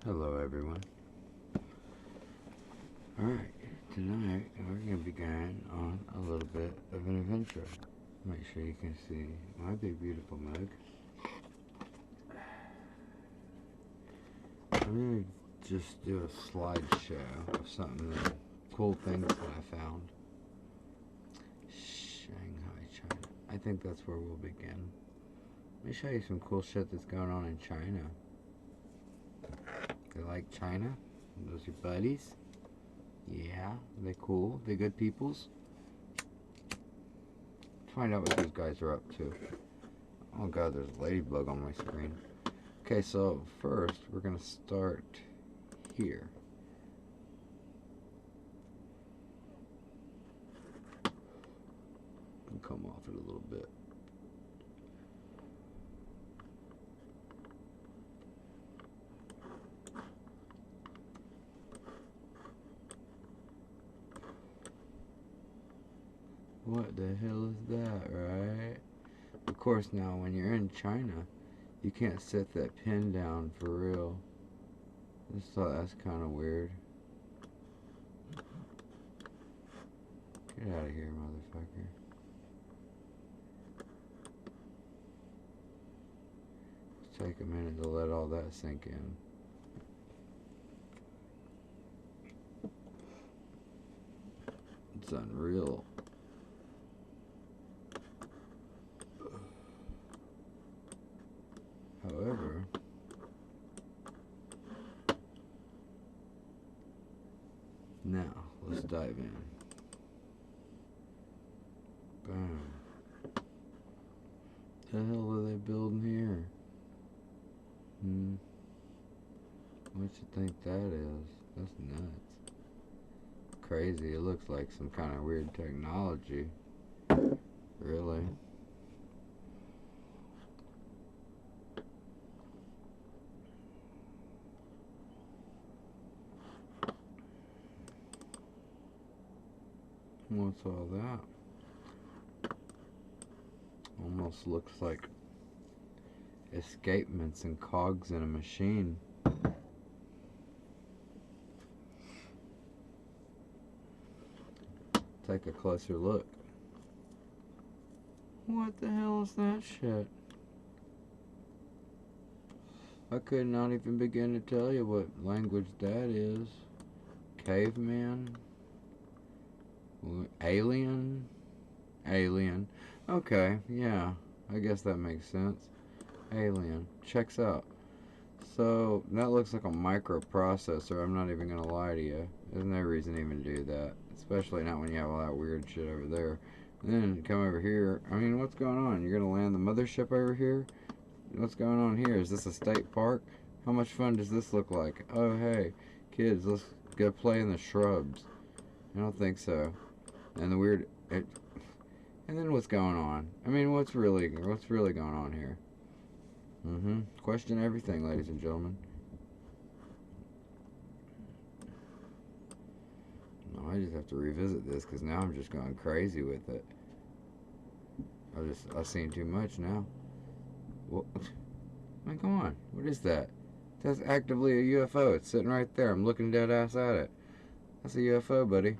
Hello everyone. Alright, tonight we're going to begin on a little bit of an adventure. Make sure you can see my big beautiful mug. I'm going to just do a slideshow of something that, cool things that I found. Shanghai, China. I think that's where we'll begin. Let me show you some cool shit that's going on in China. You like China? Those your buddies? Yeah, they cool? They good peoples? Let's find out what these guys are up to. Oh god, there's a ladybug on my screen. Okay, so first we're gonna start here. Come off it a little bit. What the hell is that, right? Of course, now when you're in China, you can't set that pin down for real. I just thought that's kind of weird. Get out of here, motherfucker. Let's take a minute to let all that sink in. It's unreal. However, now let's dive in. Boom. The hell are they building here? What you think that is? That's nuts. Crazy. It looks like some kind of weird technology. Really? What's all that? Almost looks like escapements and cogs in a machine. Take a closer look. What the hell is that shit? I could not even begin to tell you what language that is. Caveman? Alien? Alien. Okay, yeah. I guess that makes sense. Alien. Checks out. So, that looks like a microprocessor. I'm not even gonna lie to you. There's no reason to even do that. Especially not when you have all that weird shit over there. And then come over here. I mean, what's going on? You're gonna land the mothership over here? What's going on here? Is this a state park? How much fun does this look like? Oh, hey, kids, let's go play in the shrubs. I don't think so. And the weird... and then what's going on? I mean, what's really going on here? Question everything, ladies and gentlemen. No, I just have to revisit this because now I'm just going crazy with it. I've seen too much now. What? I mean, come on. What is that? That's actively a UFO. It's sitting right there. I'm looking dead ass at it. That's a UFO, buddy.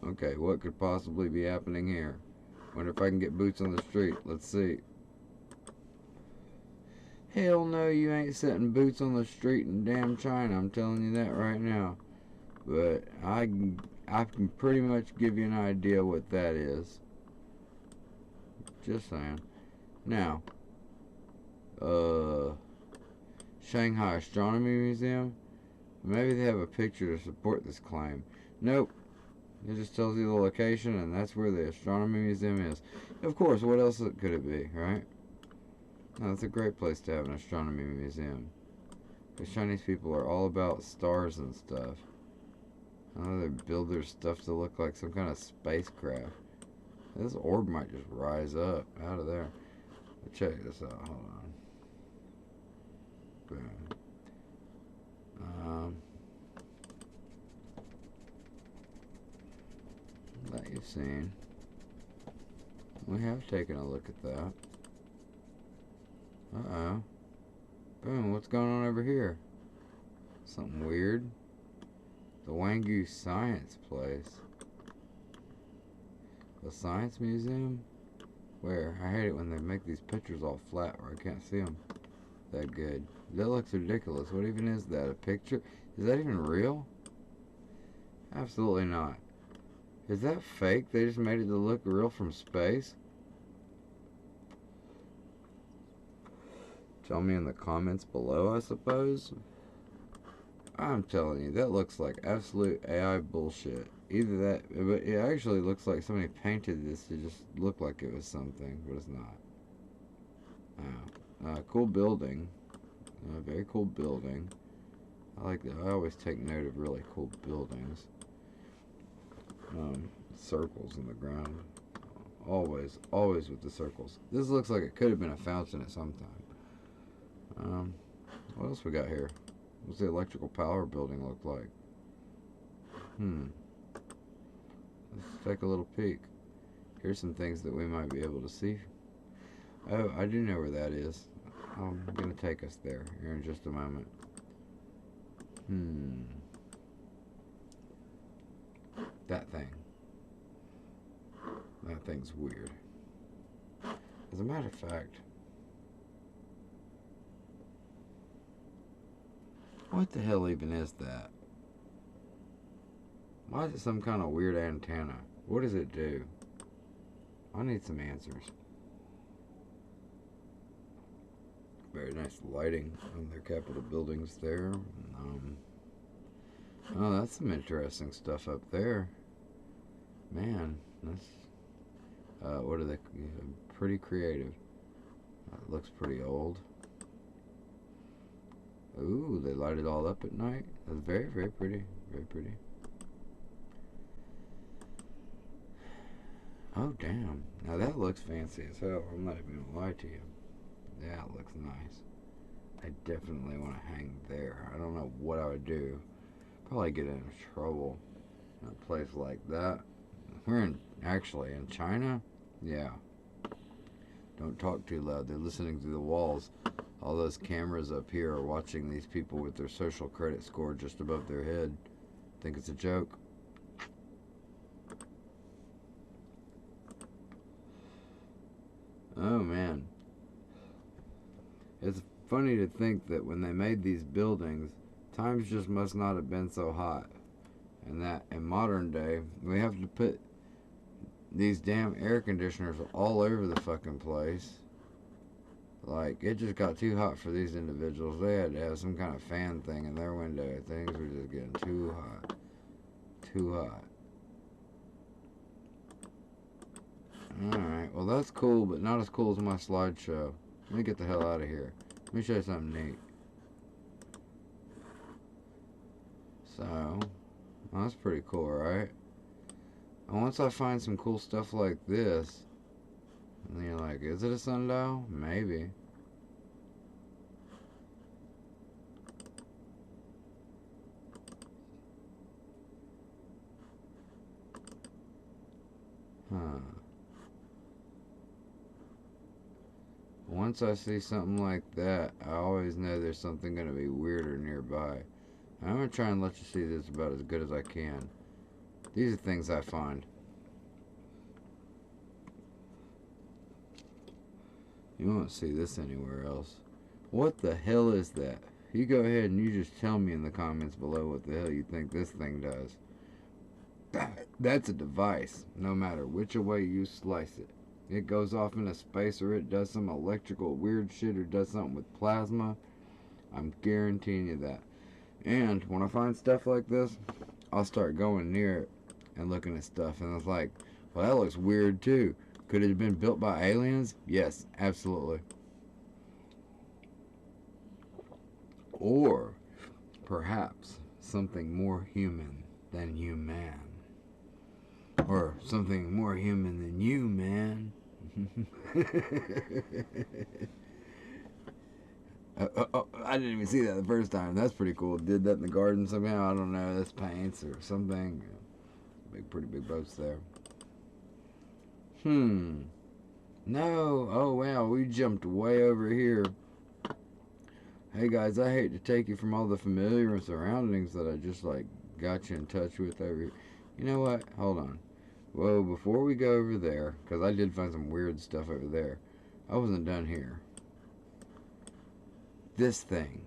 Okay, what could possibly be happening here? Wonder if I can get boots on the street. Let's see. Hell no, you ain't setting boots on the street in damn China. I'm telling you that right now. But I can pretty much give you an idea what that is. Just saying. Now, Shanghai Astronomy Museum. Maybe they have a picture to support this claim. Nope. It just tells you the location, and that's where the Astronomy Museum is. Of course, what else could it be, right? No, it's a great place to have an astronomy museum. Because Chinese people are all about stars and stuff. I know they build their stuff to look like some kind of spacecraft. This orb might just rise up out of there. But check this out. Hold on. Boom. That you've seen. We have taken a look at that. Uh-oh. Boom, what's going on over here? Something weird. The Wangu Science Place. The Science Museum? Where? I hate it when they make these pictures all flat where I can't see them that good. That looks ridiculous. What even is that? A picture? Is that even real? Absolutely not. Is that fake? They just made it to look real from space? Tell me in the comments below, I suppose. I'm telling you, that looks like absolute AI bullshit. Either that, but it actually looks like somebody painted this to just look like it was something, but it's not. Oh, cool building. Very cool building. I like that. I always take note of really cool buildings. Circles in the ground. Always with the circles. This looks like it could have been a fountain at some time. What else we got here? What's the electrical power building look like? Let's take a little peek. Here's some things that we might be able to see. Oh, I do know where that is. I'm going to take us there here in just a moment. That thing. That thing's weird. As a matter of fact, what the hell even is that? Why is it some kind of weird antenna? What does it do? I need some answers. Very nice lighting on their Capitol buildings there. Oh, that's some interesting stuff up there. Man, that's what are they? Pretty creative. That looks pretty old. Ooh, they light it all up at night. That's very, very pretty. Very pretty. Oh, damn. Now that looks fancy as hell. I'm not even gonna lie to you. Yeah, it looks nice. I definitely want to hang there. I don't know what I would do. Probably get in trouble in a place like that. We're actually in China? Yeah. Don't talk too loud. They're listening through the walls. All those cameras up here are watching these people with their social credit score just above their head. Think it's a joke? Oh, man. It's funny to think that when they made these buildings, times just must not have been so hot. And that in modern day, we have to put these damn air conditioners all over the fucking place. Like, it just got too hot for these individuals. They had to have some kind of fan thing in their window. Things were just getting too hot. Too hot. Alright, well that's cool, but not as cool as my slideshow. Let me get the hell out of here. Let me show you something neat. So, well, that's pretty cool, right? And once I find some cool stuff like this, and you're like, is it a sundial? Maybe. Huh. Once I see something like that, I always know there's something going to be weirder nearby. I'm going to try and let you see this about as good as I can. These are things I find. You won't see this anywhere else. What the hell is that? You go ahead and you just tell me in the comments below what the hell you think this thing does. That's a device, no matter which way you slice it. It goes off into space, or it does some electrical weird shit, or does something with plasma. I'm guaranteeing you that. And when I find stuff like this, I'll start going near it and looking at stuff, and it's like, well, that looks weird too. Could it have been built by aliens? Yes, absolutely. Or perhaps something more human than human. Or something more human than you, man. I didn't even see that the first time. That's pretty cool. Did that in the garden somehow? I don't know. That's paints or something. Pretty big boats there. No. Oh, wow. We jumped way over here. Hey, guys, I hate to take you from all the familiar surroundings that I just, like, got you in touch with over here. You know what? Hold on. Whoa, before we go over there, because I did find some weird stuff over there, I wasn't done here. This thing.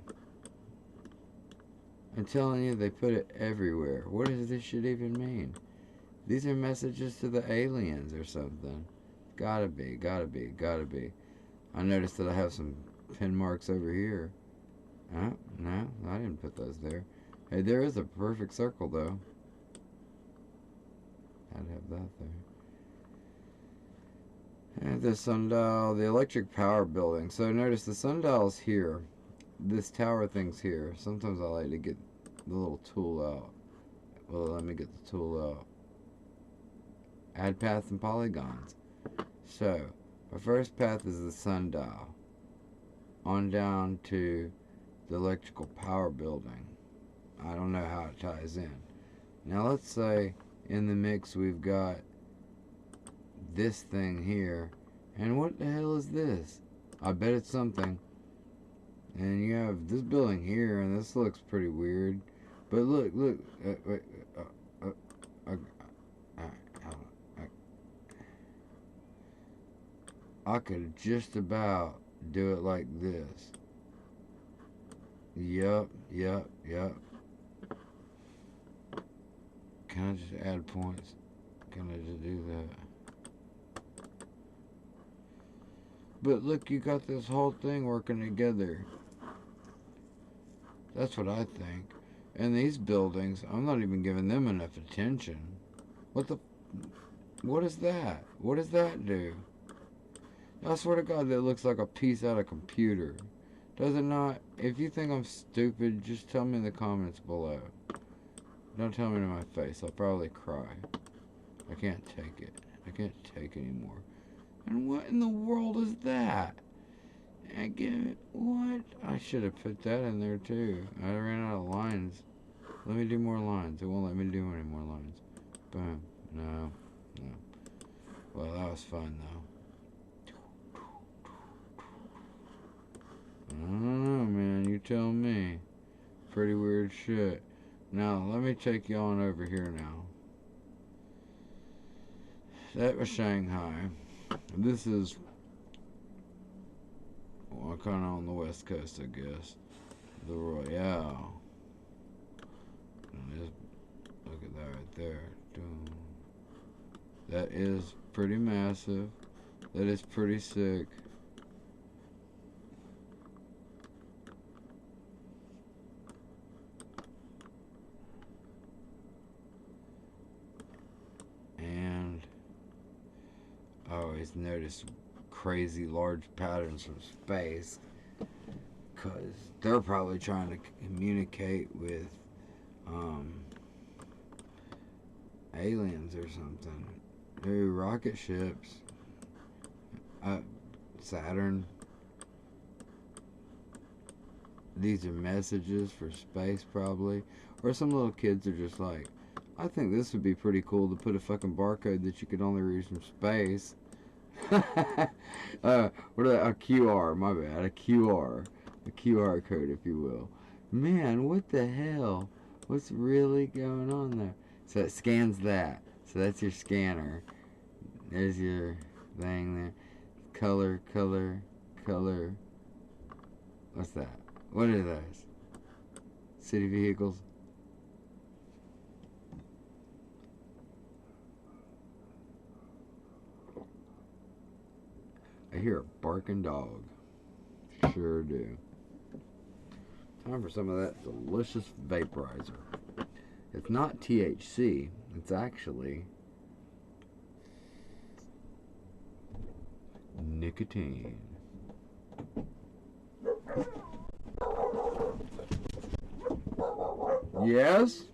I'm telling you, they put it everywhere. What does this shit even mean? These are messages to the aliens or something. Gotta be, gotta be, gotta be. I noticed that I have some pin marks over here. Oh, no, I didn't put those there. Hey, there is a perfect circle, though. I'd have that there. And the sundial, the electric power building. So notice the sundial's here. This tower thing's here. Sometimes I like to get the little tool out. Well, let me get the tool out. Add paths and polygons. So, our first path is the sundial. On down to the electrical power building. I don't know how it ties in. Now let's say in the mix we've got this thing here. And what the hell is this? I bet it's something. And you have this building here, and this looks pretty weird. But look, wait, I could just about do it like this. Yup. Can I just add points? Can I just do that? But look, you got this whole thing working together. That's what I think. And these buildings, I'm not even giving them enough attention. What is that? What does that do? I swear to God, that looks like a piece out of computer. Does it not? If you think I'm stupid, just tell me in the comments below. Don't tell me to my face. I'll probably cry. I can't take it. I can't take anymore. And what in the world is that? What? I should have put that in there too. I ran out of lines. Let me do more lines. It won't let me do any more lines. Boom. No. Well, that was fun though. I don't know, man. You tell me. Pretty weird shit. Now, let me take you on over here now. That was Shanghai. This is, well, kind of on the west coast, I guess. The Royale. And just look at that right there. That is pretty massive. That is pretty sick. And I always notice crazy large patterns from space, because they're probably trying to communicate with aliens or something. Maybe rocket ships. Saturn. These are messages for space, probably. Or some little kids are just like, I think this would be pretty cool to put a fucking barcode that you could only read from space. What are a QR, my bad, a QR code, if you will. Man, what the hell? What's really going on there? So it scans that. So that's your scanner. There's your thing there. Color. What's that? What are those? City vehicles? I hear a barking dog. Sure do. Time for some of that delicious vaporizer. It's not THC. It's actually nicotine. Yes?